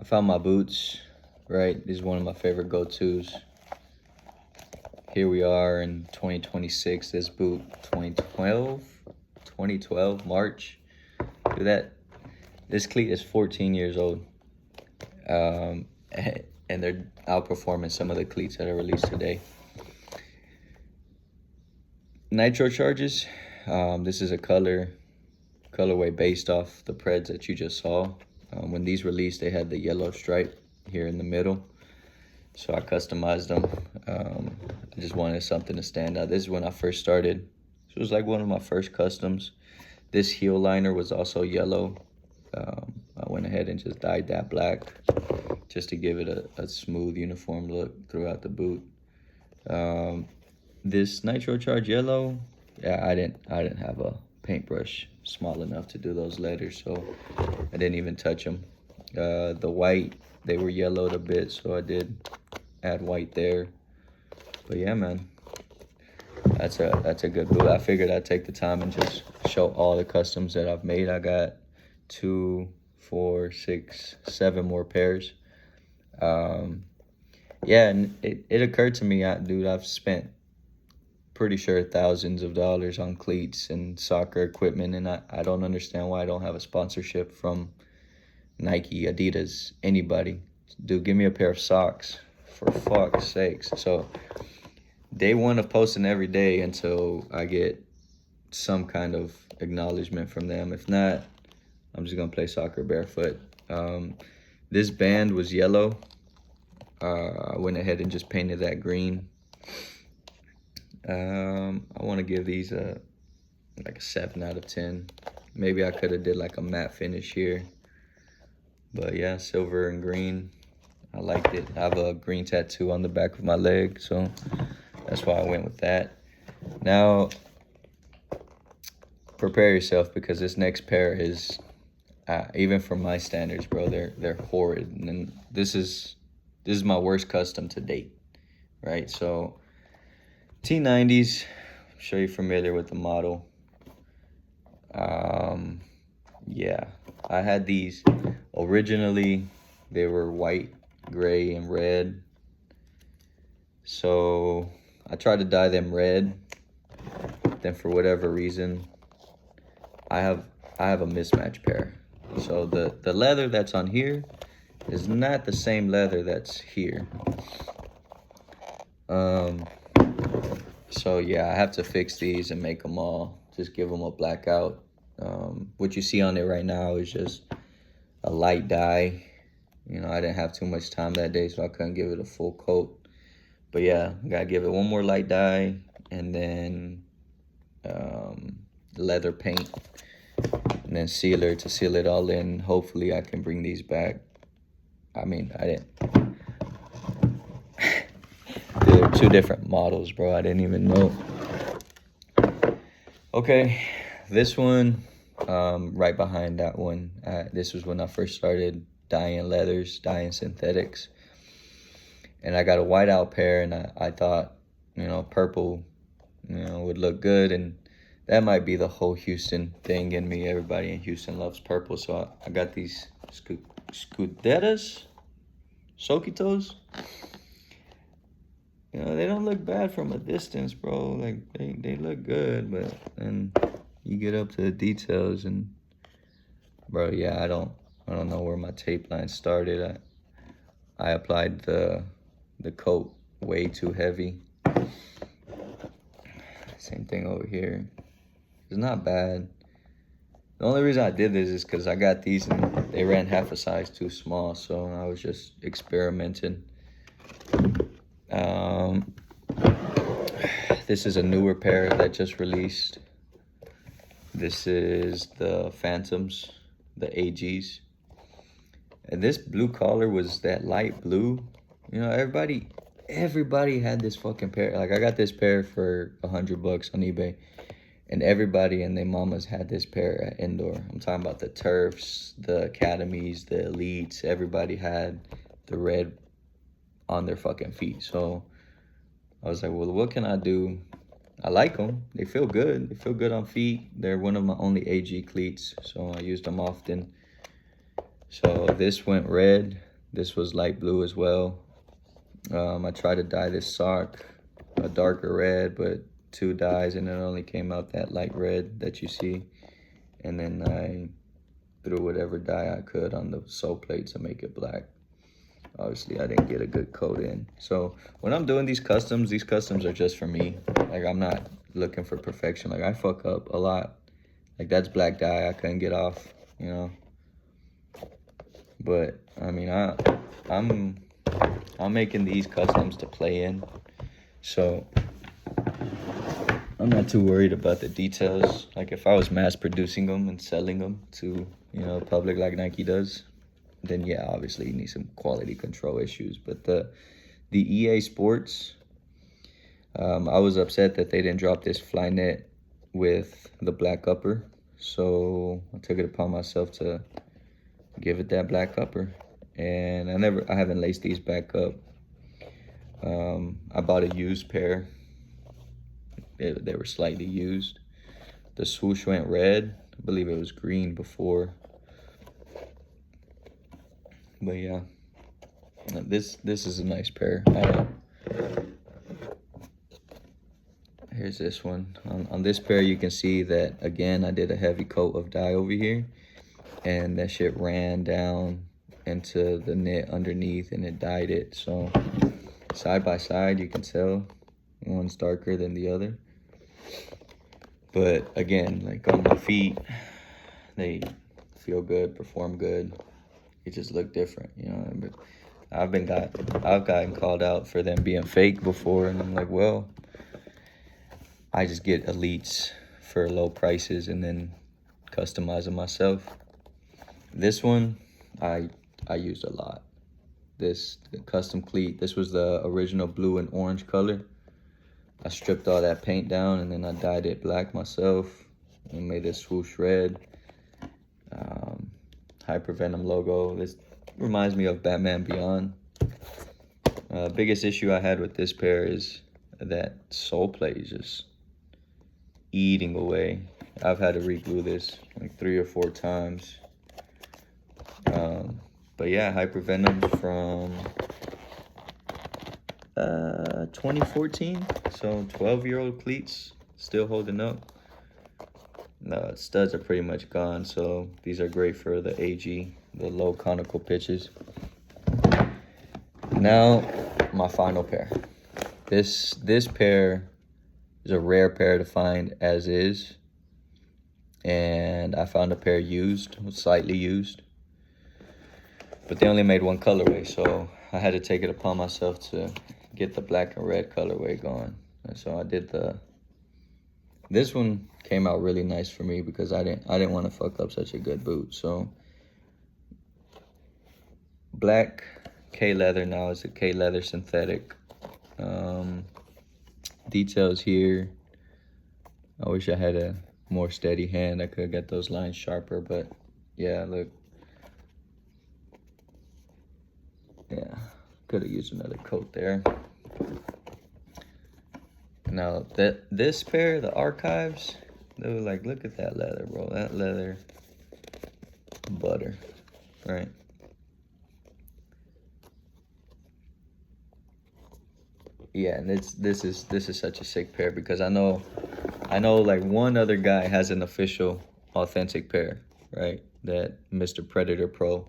found my boots, right? This is one of my favorite go-tos. Here we are in 2026. This boot, 2012, March. Look at that. This cleat is 14 years old. And they're outperforming some of the cleats that are released today. Nitro charges. This is a colorway based off the Preds that you just saw. When these released, they had the yellow stripe here in the middle, so I customized them. I just wanted something to stand out. This is when I first started. This was like one of my first customs. This heel liner was also yellow. I went ahead and just dyed that black just to give it a smooth, uniform look throughout the boot. This Nitro Charge yellow, yeah, I didn't have a paintbrush small enough to do those letters, so I didn't even touch them. The white, they were yellowed a bit, so I did add white there. But yeah, man, that's a good boot. I figured I'd take the time and just show all the customs that I've made. I got 2, 4, 6, 7 more pairs. Yeah, and it occurred to me, dude, I've spent pretty sure thousands of dollars on cleats and soccer equipment, and I don't understand why I don't have a sponsorship from Nike, Adidas, anybody. Dude, give me a pair of socks, for fuck's sakes. So day one of posting every day until I get some kind of acknowledgement from them. If not, I'm just gonna play soccer barefoot. This band was yellow. I went ahead and just painted that green. I want to give these like a 7 out of 10. Maybe I could have did like a matte finish here, but yeah, silver and green, I liked it. I have a green tattoo on the back of my leg, so that's why I went with that. Now prepare yourself, because this next pair is even for my standards, bro, they're horrid. And this is my worst custom to date, right? So T90s, I'm sure you're familiar with the model. Yeah, I had these originally. They were white, gray, and red. So I tried to dye them red. Then for whatever reason, I have a mismatched pair. So the leather that's on here is not the same leather that's here. So yeah, I have to fix these and make them all, just give them a blackout. What you see on it right now is just a light dye. You know, I didn't have too much time that day, so I couldn't give it a full coat. But yeah, I gotta give it one more light dye, and then leather paint, and then sealer to seal it all in. Hopefully I can bring these back. I mean, I didn't. They're 2 different models, bro. I didn't even know. Okay, this one, right behind that one. This was when I first started dyeing leathers, dyeing synthetics. And I got a whiteout pair, and I thought, you know, purple, you know, would look good. And that might be the whole Houston thing in me. Everybody in Houston loves purple. So I got these Scuderas, Soquitos. You know, they don't look bad from a distance, bro. Like, they look good, but then you get up to the details and, bro, yeah, I don't know where my tape line started. I applied the coat way too heavy. Same thing over here. It's not bad. The only reason I did this is because I got these and they ran half a size too small, so I was just experimenting. This is a newer pair that just released. This is the Phantoms, the AGs. And this blue collar was that light blue. You know, everybody had this fucking pair. Like, I got this pair for $100 on eBay, and everybody and their mamas had this pair at indoor. I'm talking about the Turfs, the Academies, the Elites. Everybody had the red on their fucking feet. So I was like, well, what can I do? I like them. They feel good. They feel good on feet. They're one of my only AG cleats, so I used them often. So this went red. This was light blue as well. I tried to dye this sock a darker red, but 2 dyes and it only came out that light red that you see. And then I threw whatever dye I could on the sole plate to make it black. Obviously, I didn't get a good coat in. So when I'm doing these customs are just for me. Like, I'm not looking for perfection. Like, I fuck up a lot. Like, that's black dye I couldn't get off, you know. But I mean, I'm making these customs to play in, so I'm not too worried about the details. Like, if I was mass producing them and selling them to, you know, public like Nike does, then yeah, obviously you need some quality control issues. But the EA Sports, I was upset that they didn't drop this Flyknit with the black upper, so I took it upon myself to give it that black upper. And I haven't laced these back up. I bought a used pair. They were slightly used. The swoosh went red. I believe it was green before. But yeah, this is a nice pair. Here's this one. On this pair, you can see that, again, I did a heavy coat of dye over here. And that shit ran down into the knit underneath and it dyed it. So side by side, you can tell one's darker than the other. But again, like on my feet, they feel good, perform good. It just look different, you know. But I've gotten called out for them being fake before, and I'm like, well, I just get elites for low prices and then customize them myself. This one, I used a lot. This custom cleat, this was the original blue and orange color. I stripped all that paint down and then I dyed it black myself and made this swoosh red. Hypervenom logo. This reminds me of Batman Beyond. Biggest issue I had with this pair is that sole plate is just eating away. I've had to re-glue this like 3 or 4 times. But yeah, Hypervenom from 2014. So 12-year-old cleats still holding up. No, studs are pretty much gone, so these are great for the AG, the low conical pitches. Now, my final pair. This pair is a rare pair to find as is, and I found a pair used, slightly used, but they only made one colorway, so I had to take it upon myself to get the black and red colorway going. And so I did this one came out really nice for me because I didn't want to fuck up such a good boot. So black K leather, now it's a K leather synthetic. Details here. I wish I had a more steady hand. I could have got those lines sharper, but yeah, look. Yeah, could have used another coat there. Now this pair, the Archives, they were like, look at that leather, bro. That leather, butter, right? Yeah, and this is such a sick pair because I know like one other guy has an official authentic pair, right? That Mr. Predator Pro.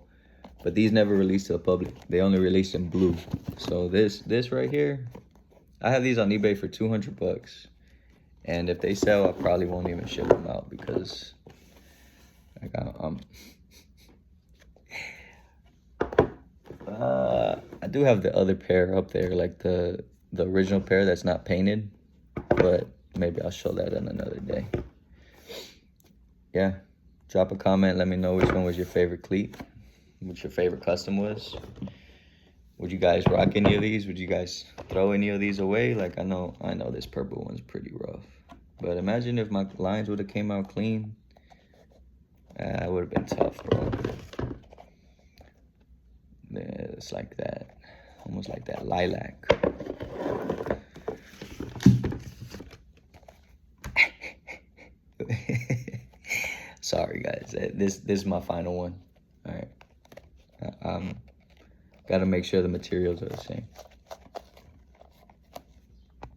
But these never released to the public. They only released in blue. So this right here, I have these on eBay for 200 bucks. And if they sell, I probably won't even ship them out because like I do have the other pair up there, like the original pair that's not painted, but maybe I'll show that on another day. Yeah, drop a comment, let me know which one was your favorite cleat, what your favorite custom was. Would you guys rock any of these? Would you guys throw any of these away? Like, I know this purple one's pretty rough, but imagine if my lines would have came out clean. It would have been tough, bro. Yeah, it's like that, almost like that lilac. Sorry guys, this is my final one. All right, Got to make sure the materials are the same.